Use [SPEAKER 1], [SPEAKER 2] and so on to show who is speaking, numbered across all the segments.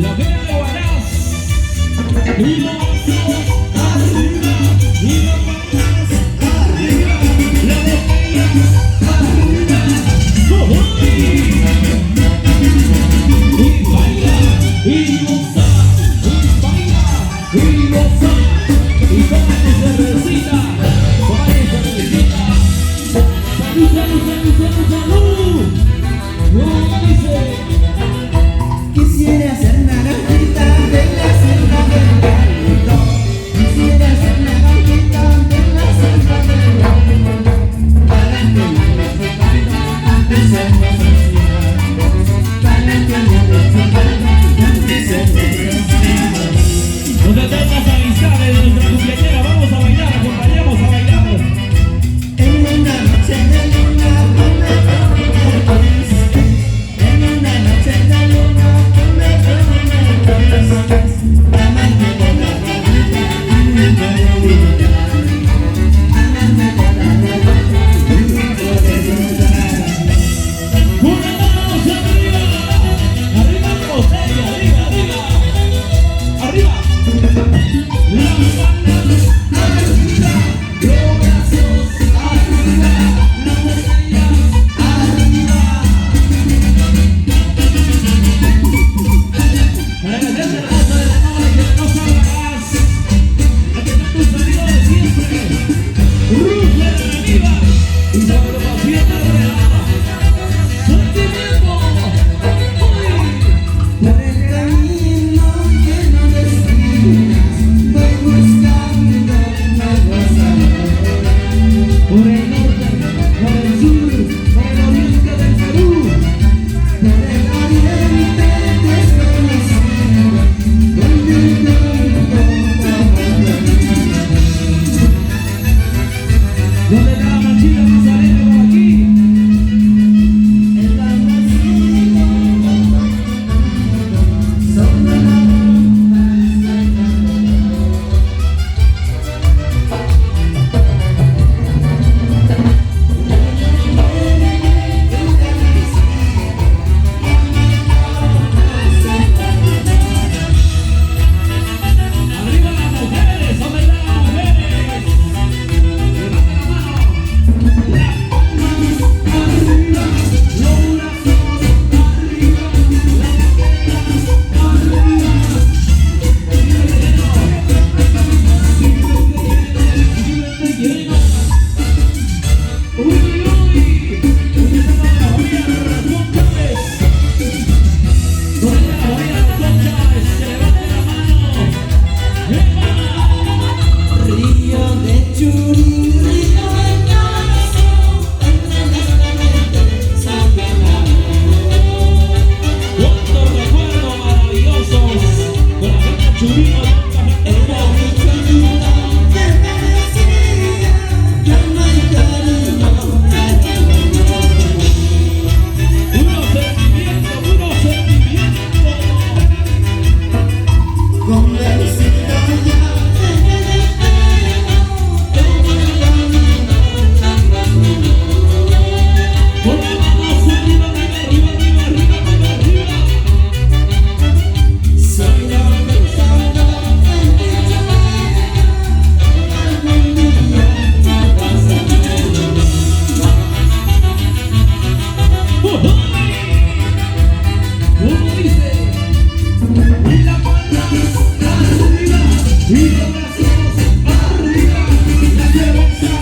[SPEAKER 1] La gente de Huaraz. Y los brazos arriba. Y los palmas arriba. Las botellas arriba. Y baila. Y goza. Y baila. Y goza. Y toma tu cervecita. Toma tu cervecita. Salud, salud, salud, salud, salud. No dice.
[SPEAKER 2] Quisiera ser naranjita de la selva del mundo. Quisiera ser naranjita de la selva del mundo. Para que me desocupara antes de asesinar. Para que me desocupara antes de asesinar.
[SPEAKER 1] No te tengas amistades de nuestra cumpleañera. Vamos a bailar, acompañamos a bailar.
[SPEAKER 2] En una noche de luna me prometiste. En una noche de luna me prometiste. Amarte toda la vida y no poder olvidar. Amarte toda la vida y no poder olvidar.
[SPEAKER 1] Una mano arriba. Arriba la botella, arriba, arriba. Arriba. Las palmas arriba. Los brazos arriba. Las botellas arriba. Para la gente hermosa de la noche que no salgas. A que tus sonido de siempre. Ruge de la vida. Y su agrupación real. Sentimiento.
[SPEAKER 2] Por el camino lleno de espinas voy buscando nuevos amores.
[SPEAKER 1] Por el norte, por el sur, por el oriente del Perú.
[SPEAKER 2] Por el oriente desconocido donde encuentro
[SPEAKER 1] Donde cada machita más alegre por aquí.
[SPEAKER 2] el amorcito sobre la
[SPEAKER 1] Arriba las mujeres, ¿dónde están las mujeres? Levanta la mano. Las palmas arriba, los brazos arriba, las botellas arriba. Síguete lleno. Uy, uy, uy. Empezando a bailar con Chávez. Donde la baila con Chávez, que levante la mano.
[SPEAKER 2] río de Churín, río de corazón, entre las corrientes sobre el amor.
[SPEAKER 1] Cuántos recuerdos maravillosos con la gente churino de
[SPEAKER 2] Era mi cholita que me decía que no hay cariño para el amor.
[SPEAKER 1] puro sentimiento, puro sentimiento.
[SPEAKER 2] Convencido ya de que el destino como el camino tan
[SPEAKER 1] Con las manos arriba, arriba, arriba, arriba, arriba, arriba.
[SPEAKER 2] solo pensando en ti algún día vas a ver.
[SPEAKER 1] Como dice, y las palmas arriba, y los brazos arriba, la cabeza arriba.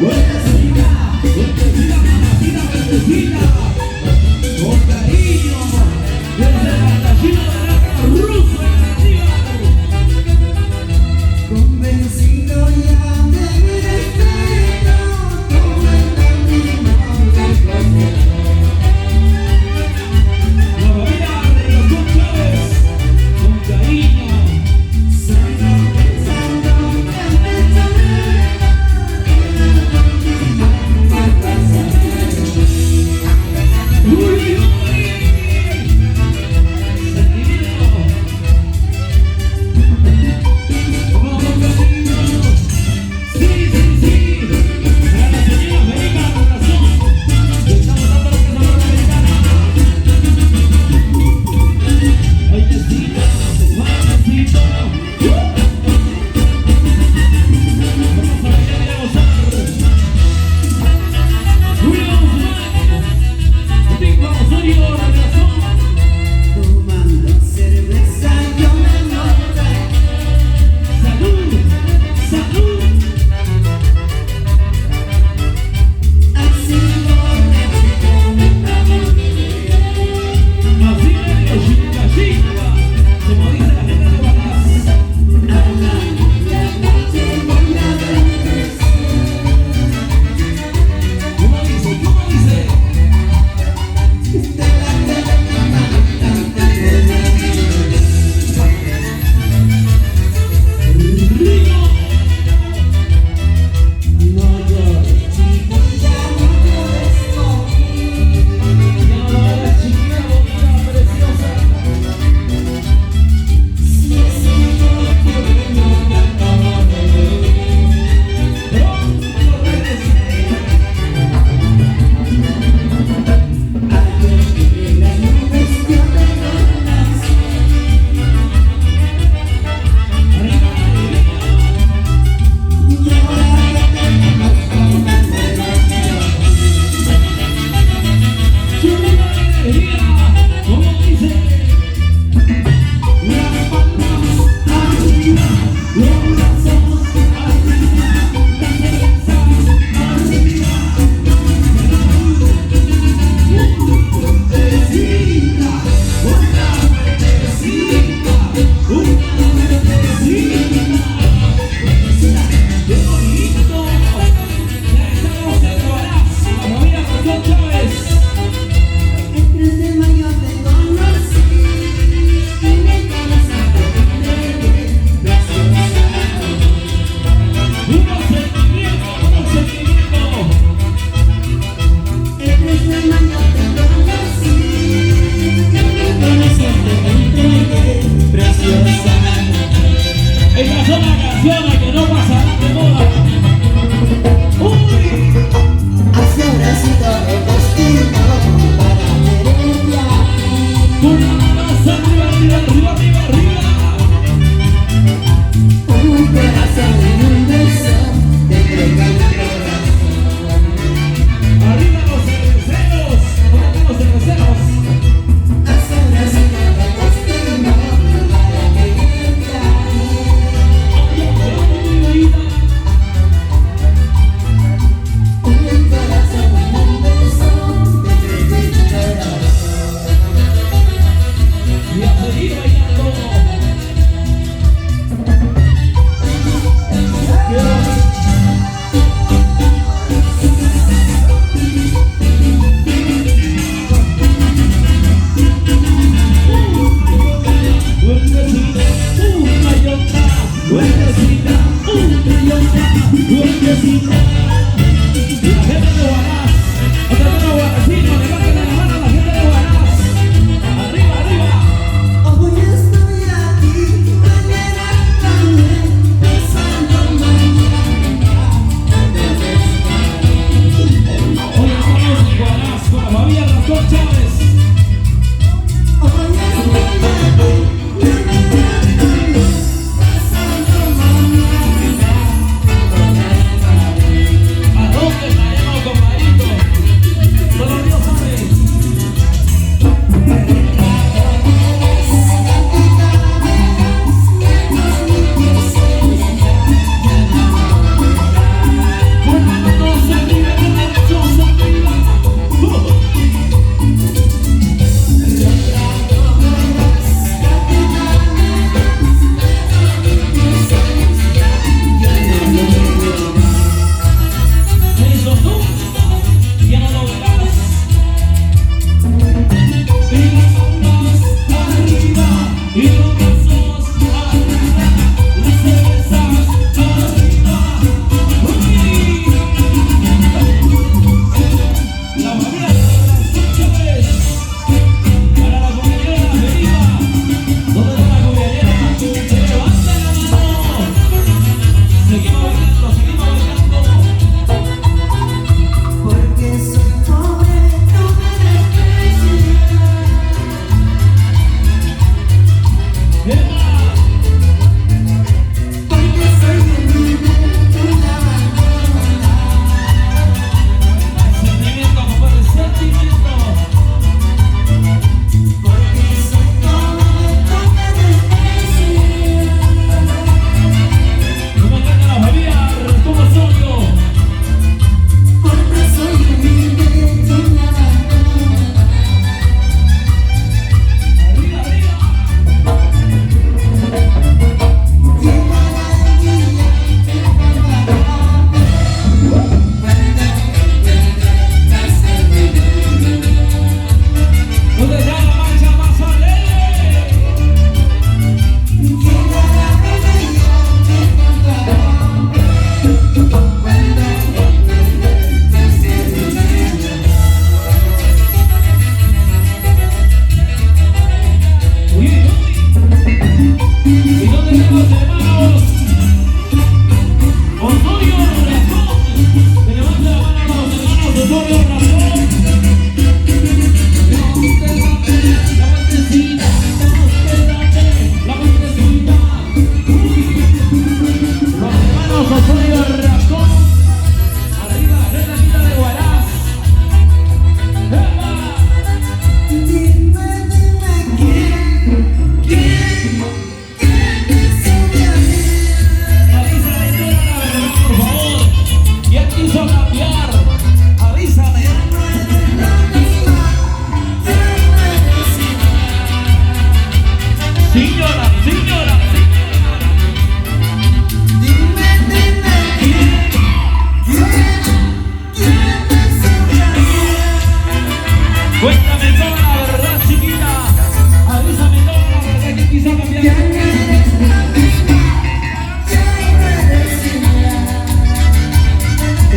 [SPEAKER 1] Vueltecita, vueltecita, mamacita, vueltecita. Con cariño, desde la tallina de la rusa arriba.
[SPEAKER 2] Convencido ya de mi destino, como el camino del corazón.
[SPEAKER 1] La familia de los dos Chávez, con cariño.
[SPEAKER 2] Solo pensando en ti algún día vas a ver.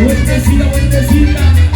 [SPEAKER 1] Vueltecita, vueltecita.